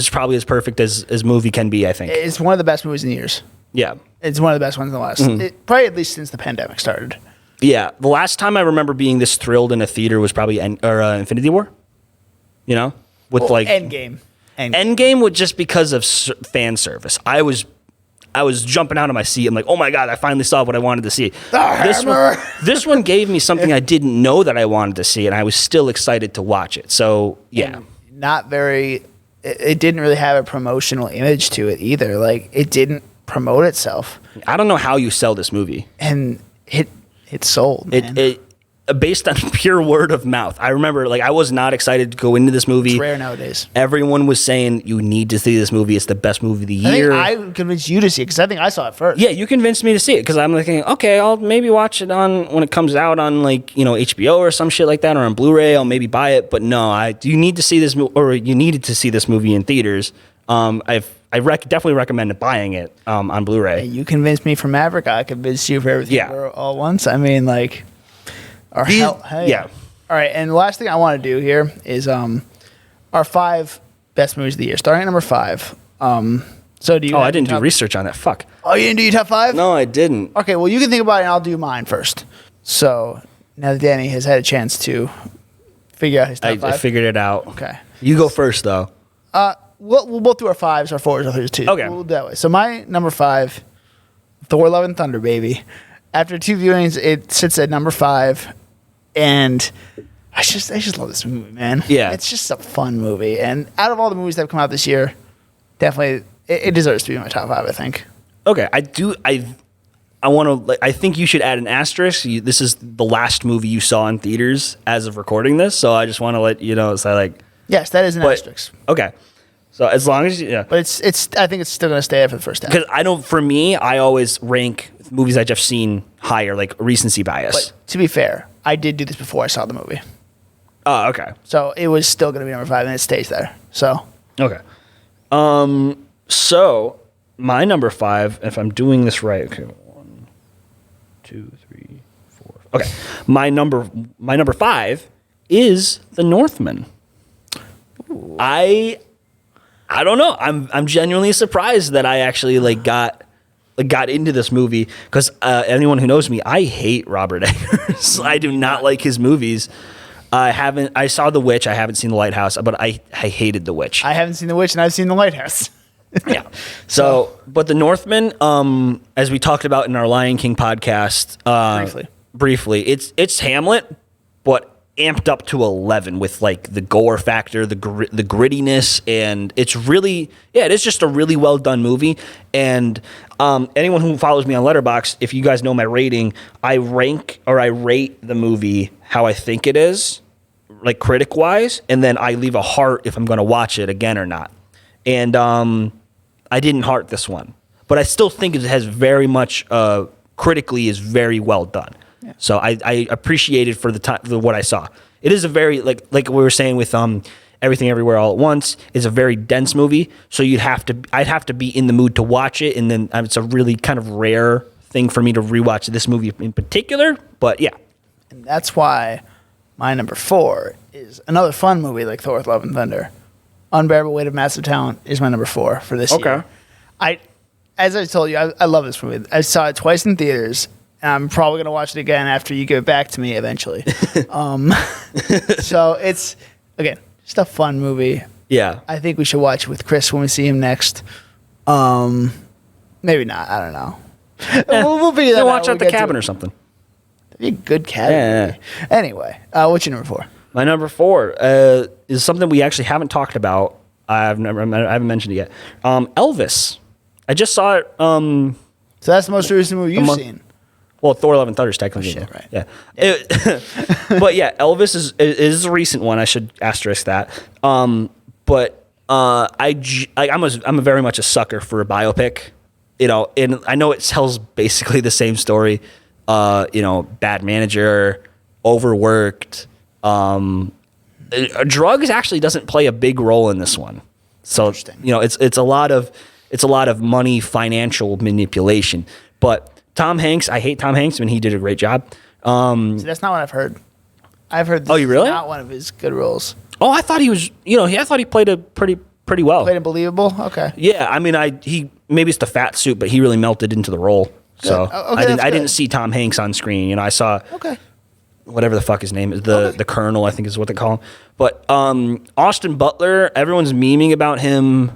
probably as perfect as movie can be, I think. It's one of the best movies in years. Yeah. It's one of the best ones in the last, probably at least since the pandemic started. Yeah. The last time I remember being this thrilled in a theater was probably Infinity War. You know? With Well, like Endgame. Endgame was just because of fan service. I was jumping out of my seat. I'm like, oh my God, I finally saw what I wanted to see. This one gave me something I didn't know that I wanted to see, and I was still excited to watch it. So, yeah. Not very, it didn't really have a promotional image to it either. Like, it didn't promote itself. I don't know how you sell this movie. And it sold, man. It based on pure word of mouth. I remember, like, I was not excited to go into this movie. It's rare nowadays. Everyone was saying, you need to see this movie. It's the best movie of the year. I think I convinced you to see it because I think I saw it first. Yeah, you convinced me to see it because I'm thinking, okay, I'll maybe watch it on when it comes out on like HBO or some shit like that, or on Blu-ray. I'll maybe buy it, but no, you need to see this or you needed to see this movie in theaters. Definitely recommend buying it on Blu-ray. You convinced me for Maverick. I convinced you for everything Yeah. all once. I mean, like, yeah. All right, and the last thing I want to do here is our 5 best movies of the year, starting at number 5. So do you? Oh, I didn't do research on that. Fuck. Oh, you didn't do your top 5? No, I didn't. Okay, well, you can think about it, and I'll do mine first. So now that Danny has had a chance to figure out his top 5. I figured it out. Okay. You go first, though. We'll both do our 5s, our 4s, our 3s, too. Okay. We'll do that way. So my number 5, Thor: Love and Thunder, baby. After 2 viewings, it sits at number 5, and I just love this movie, man. Yeah. It's just a fun movie, and out of all the movies that have come out this year, definitely it deserves to be in my top 5, I think. Okay, I think you should add an asterisk. This is the last movie you saw in theaters as of recording this, so I just want to let you know. So like, yes, that is an asterisk. Okay, so as long as yeah, but it's I think it's still gonna stay there for the first half. Because I know for me, I always rank movies that I've seen higher, like recency bias. But to be fair, I did do this before I saw the movie. Oh, okay. So it was still gonna be number 5, and it stays there. So okay. So my number 5, if I'm doing this right, okay, 1, 2, 3, 4. Okay, my number 5 is The Northman. Ooh. I don't know. I'm genuinely surprised that I actually got into this movie because anyone who knows me, I hate Robert Eggers. I do not like his movies. I saw The Witch. I haven't seen The Lighthouse, but I hated The Witch. I haven't seen The Witch, and I've seen The Lighthouse. Yeah. So, but The Northman, as we talked about in our Lion King podcast, briefly, it's Hamlet, but amped up to 11 with like the gore factor, the grittiness, and it's really, it is just a really well done movie. And anyone who follows me on Letterboxd, if you guys know my rating, I rate the movie how I think it is, like critic wise, and then I leave a heart if I'm going to watch it again or not. And I didn't heart this one, but I still think it has very much critically is very well done. Yeah. So I appreciate it for the time, what I saw. It is a very like we were saying with Everything Everywhere All at Once. It's a very dense movie, so I'd have to be in the mood to watch it, and then it's a really kind of rare thing for me to rewatch this movie in particular. But yeah, and that's why my number 4 is another fun movie like Thor: Love and Thunder. Unbearable Weight of Massive Talent is my number 4 for this year. As I told you, I love this movie. I saw it twice in theaters. And I'm probably going to watch it again after you give it back to me eventually. So it's, again, just a fun movie. Yeah. I think we should watch it with Chris when we see him next. Maybe not. I don't know. We'll figure that out. Watch at the cabin or something. That'd be a good cabin movie. Anyway, what's your number 4? My number 4 is something we actually haven't talked about. I haven't mentioned it yet. Elvis. I just saw it. So that's the most recent movie you've seen. Well, Thor: Love and Thunder is technically shit, right? Yeah. But yeah, Elvis is a recent one. I should asterisk that. But I'm a very much a sucker for a biopic. You know, and I know it tells basically the same story. Bad manager, overworked. Drugs actually doesn't play a big role in this one. So it's a lot of money, financial manipulation. But Tom Hanks, I hate Tom Hanks, and he did a great job. See, that's not what I've heard. I've heard this you really? is not one of his good roles. Oh, I thought he was, I thought he played a pretty well. Played it believable? Okay. Yeah, I mean, he maybe it's the fat suit, but he really melted into the role. Good. So I didn't see Tom Hanks on screen. I saw whatever the fuck his name is, the Colonel, I think is what they call him. But Austin Butler, everyone's memeing about him,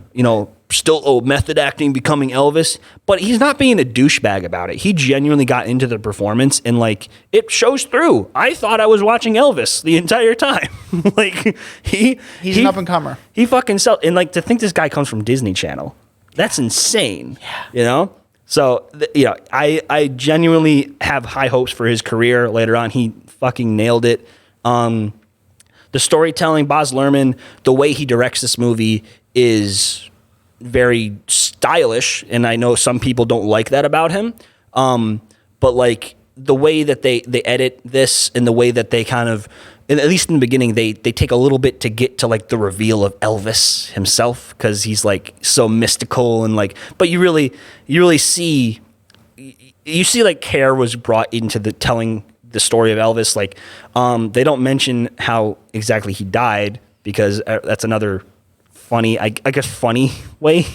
still method acting, becoming Elvis, but he's not being a douchebag about it. He genuinely got into the performance, and it shows through. I thought I was watching Elvis the entire time. He's an up and comer. He fucking sells, and to think this guy comes from Disney Channel, that's insane. Yeah. So I genuinely have high hopes for his career later on. He fucking nailed it. The storytelling, Baz Luhrmann, the way he directs this movie is very stylish, and I know some people don't like that about him. But the way that they edit this, and the way that they kind of, at least in the beginning, they take a little bit to get to the reveal of Elvis himself, because he's so mystical and but you really see care was brought into the telling the story of Elvis. They don't mention how exactly he died, because that's another funny way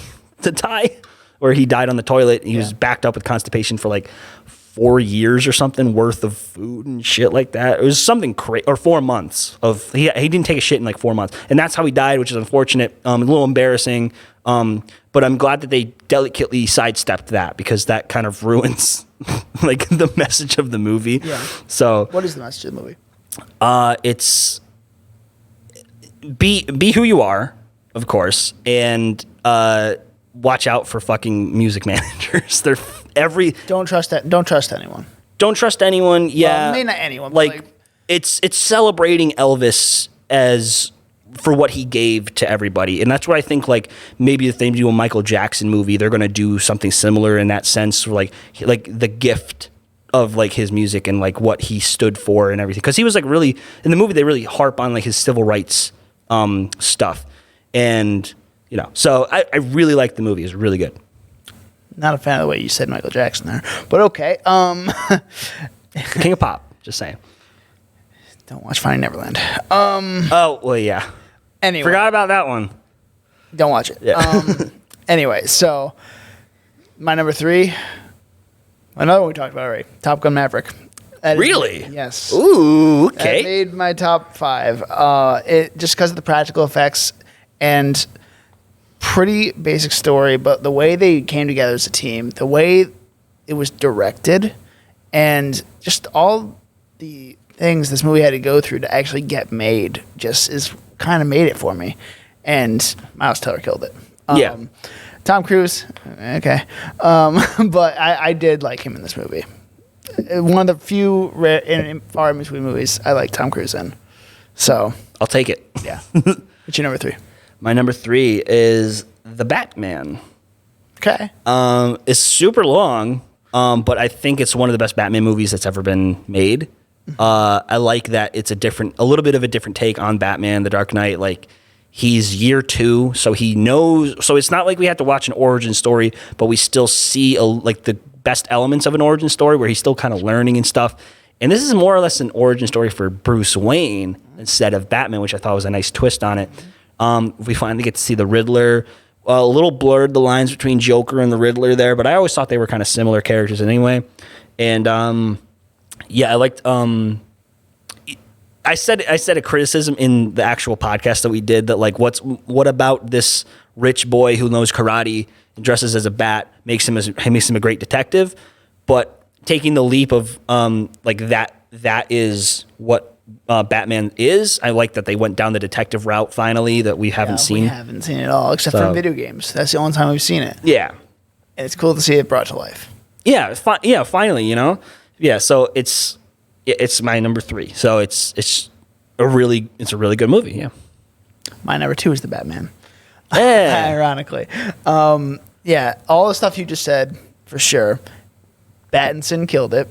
to die, where he died on the toilet. He was backed up with constipation for 4 years or something worth of food and shit like that. It was something crazy, or 4 months of, he didn't take a shit in 4 months, and that's how he died, which is unfortunate, a little embarrassing. But I'm glad that they delicately sidestepped that, because that kind of ruins the message of the movie. Yeah. So what is the message of the movie? It's be who you are, of course, and watch out for fucking music managers. Don't trust that. Don't trust anyone. Don't trust anyone. Yeah, Well, maybe not anyone. But Like it's celebrating Elvis as for what he gave to everybody, and that's what I think. Like maybe if they do a Michael Jackson movie, they're going to do something similar in that sense, like the gift of like his music and like what he stood for and everything. Because he was like really in the movie, they really harp on like his civil rights stuff, and so I really liked the movie. It's really good. not a fan of the way you said Michael Jackson there, but okay. King of Pop. Just saying. Don't watch Finding Neverland. Oh well, yeah. Anyway, Forgot about that one. don't watch it. Yeah. Anyway, so my number 3, another one we talked about already, Top Gun Maverick. Really? Yes. Ooh, That okay. made my top 5. It just because of the practical effects and pretty basic story, but the way they came together as a team, the way it was directed, and just all the things this movie had to go through to actually get made just is kind of made it for me. And Miles Teller killed it. Yeah. Tom Cruise, okay. But I did like him in this movie. One of the few rare and far in between movies I like Tom Cruise in. So, I'll take it. yeah. What's your number 3? My number 3 is The Batman. Okay. It's super long, but I think it's one of the best Batman movies that's ever been made. I like that it's a little bit of a different take on Batman, The Dark Knight. Like he's year 2, so he knows. So it's not like we have to watch an origin story, but we still see like the best elements of an origin story where he's still kind of learning and stuff. And this is more or less an origin story for Bruce Wayne instead of Batman, which I thought was a nice twist on it. We finally get to see the Riddler. A little blurred the lines between Joker and the Riddler there, but I always thought they were kind of similar characters anyway. And yeah, I liked. I said a criticism in the actual podcast that we did that like what about this rich boy who knows karate and dresses as a bat makes him a great detective, but taking the leap of like that is what Batman is. I like that they went down the detective route finally that we haven't seen. We haven't seen it all except for video games. That's the only time we've seen it. Yeah, And it's cool to see it brought to life. yeah, finally, yeah. So it's my number 3. So it's a really good movie. Yeah. My number 2 is The Batman. Yeah. Ironically. Yeah, all the stuff you just said, for sure. Pattinson killed it.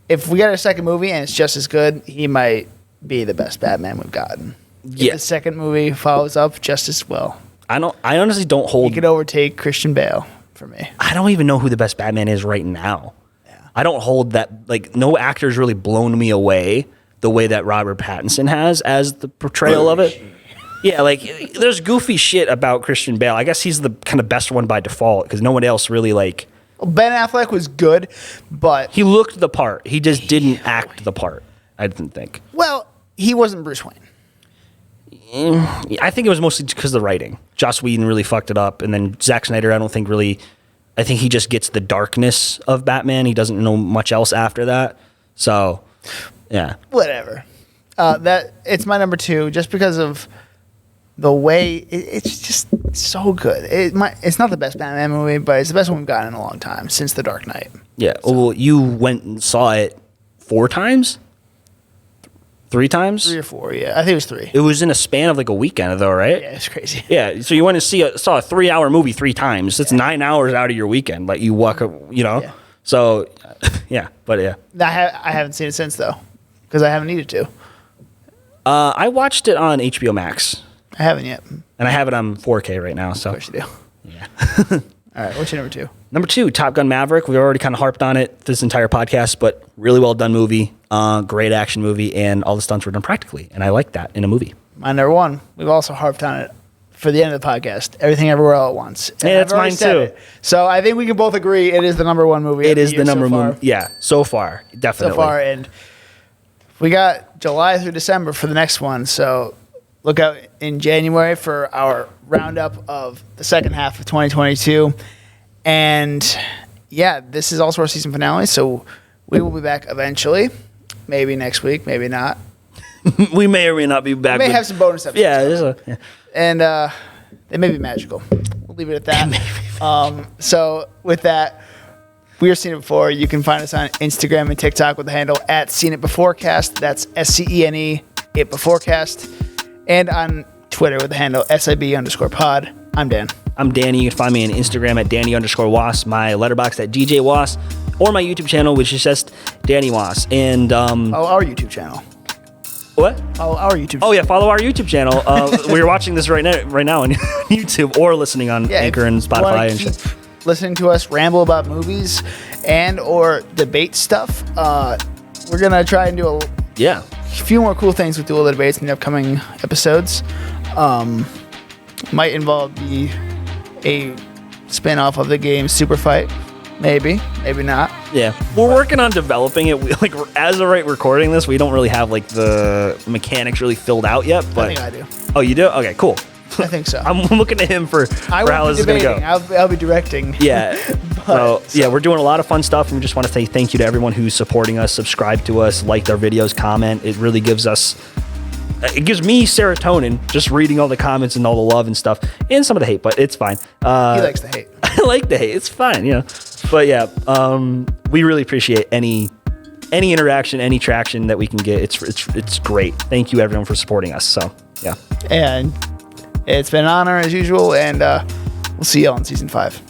If we get a second movie and it's just as good, he might be the best Batman we've gotten. Yeah. If the second movie follows up just as well, I honestly don't he hold. could overtake Christian Bale for me. I don't even know who the best Batman is right now. Yeah. I don't hold that. Like no actor's really blown me away the way that Robert Pattinson has as the portrayal of it. Yeah, like there's goofy shit about Christian Bale. I guess he's the kind of best one by default because no one else really like. Ben Affleck was good, but He looked the part. He just didn't act the part. I didn't think. well, he wasn't Bruce Wayne. I think it was mostly because of the writing. Joss Whedon really fucked it up, and then Zack Snyder, I think he just gets the darkness of Batman. He doesn't know much else after that. So, yeah. Whatever. It's my number 2 just because of the way it's just so good. It's not the best Batman movie, but it's the best one we've gotten in a long time since The Dark Knight. Yeah. Well, you went and saw it 4 times? 3 times? 3 or 4, yeah. I think it was 3. It was in a span of like a weekend, though, right? Yeah, it's crazy. Yeah. So you went and saw a 3-hour movie 3 times. That's 9 hours out of your weekend. Like you walk, Yeah. So, yeah. But yeah. I haven't seen it since, though, because I haven't needed to. I watched it on HBO Max, I haven't yet. Of and I have it on 4K right now. So course you do. yeah. All right, what's your number 2? Number 2, Top Gun Maverick. We've already kind of harped on it this entire podcast, but really well done movie. Great action movie, and all the stunts were done practically, and I like that in a movie. My number 1. We've also harped on it for the end of the podcast. Everything Everywhere All at Once. And Yeah, that's I've already mine said too. it. So I think we can both agree it is the number 1 movie. It of is year the number so one. far. Yeah, so far, definitely. So far, and we got July through December for the next one. So look out in January for our roundup of the second half of 2022. And yeah, this is also our season finale. So we will be back eventually. Maybe next week, maybe not. We may or may not be back. We may with- have some bonus episodes. Yeah, And they may be magical. We'll leave it at that. So with that, we are Seen It Before. You can find us on Instagram and TikTok with the handle at Seen It Beforecast. That's SCENE It Beforecast. And on Twitter with the handle SIB_pod. I'm Dan. I'm Danny. You can find me on Instagram at Danny_Was, my letterbox at DJ Was, or my YouTube channel, which is just Danny Was. And our YouTube channel. What? Our YouTube channel. Oh yeah, follow our YouTube channel. We're watching this right now on YouTube or listening on Anchor and Spotify and shit. Listening to us ramble about movies and or debate stuff. We're gonna try and do a few more cool things with Duel of the Debates in the upcoming episodes. Might involve a spin-off of the game Super Fight. Maybe not. Yeah, we're working on developing it. Like as of right recording this, we don't really have like the mechanics really filled out yet. But I think I do. Oh, you do? Okay, cool. I think so. I'm looking to him for how this is going to go. I'll be directing. Yeah. We're doing a lot of fun stuff, and we just want to say thank you to everyone who's supporting us, subscribed to us, liked our videos, comment. It really gives me serotonin just reading all the comments and all the love and stuff, and some of the hate, but it's fine. He likes the hate. I like the hate. It's fine, But yeah, we really appreciate any interaction, any traction that we can get. It's great. Thank you everyone for supporting us. So yeah. And it's been an honor as usual, and we'll see you all in season 5.